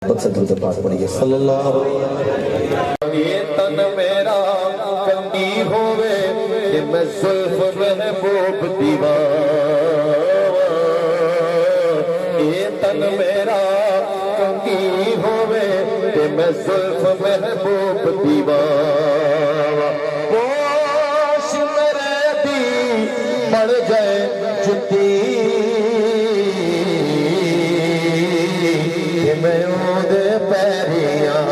पढ़िए सल्लल्लाहु अलैहि ये तन मेरा कंगी होवे कि मैं जुल्फ महबूब दीवाना। ये तन मेरा कंगी होवे कि मैं जुल्फ महबूब दीवाना। होश मेरे दी बढ़ जाए जुती मैं ओदे पैरियां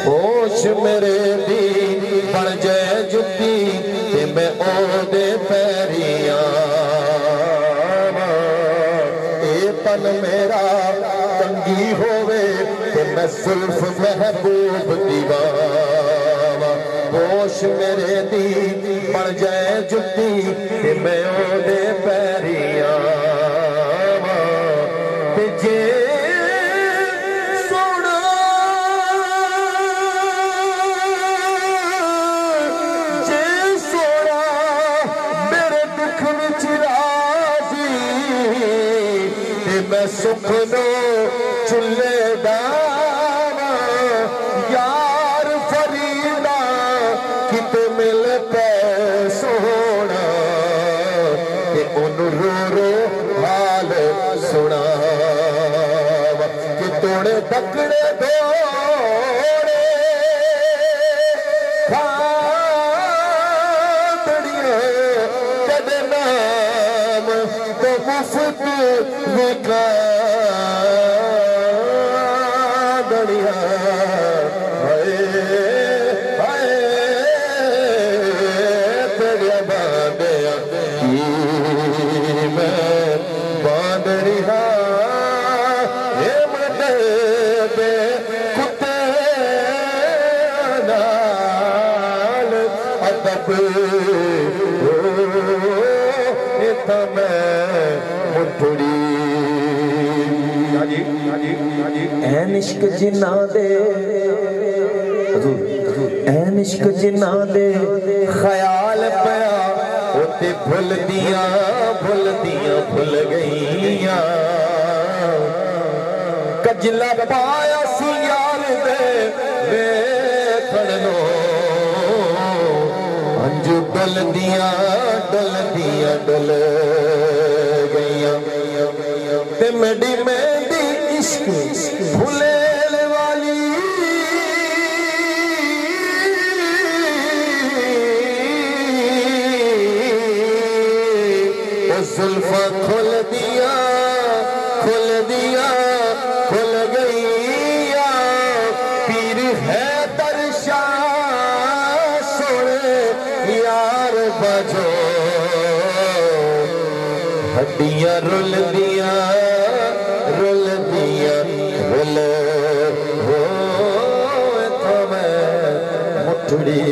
होश मेरे दी बढ़ जाए जुती ते मैं ओदे पैरियां। ए तन मेरा कंगी होवे ते मैं जुल्फ महबूब दीवाना। होश मेरे दी बढ़ जाए जुती ते मैं ओदे पैरियां। जे सोना जे सोना मेरे दुख विच राजी ते मैं सुख नो चुल्ले डाना। यार फरीदा किते मिल पै सोना ते ओनू रो रो हाल सुना कि तोड़े दकड़े दौड़े खादड़ियां कदे नाम तो मुफ्त विकादड़ियां। हाय हाय तेरे बांधिया की मैं बांधड़िया कुत्ते नाल अदब ऐन इश्क जिन्ना दे ऐन इश्क जिन्ना दे ख्याल पया ओते भुल गईयां। कजला पाया सी यार दे वेखण नो अंज डुलदियां डुल गईयां। ते मेरी मेहंदी इश्क भुलेल वाली जुल्फा खुल दिया खुल गईया। पीर है दरशा सोने यार बजो हड्डियां रुल दिया रुल हो तो मैं मुठड़ी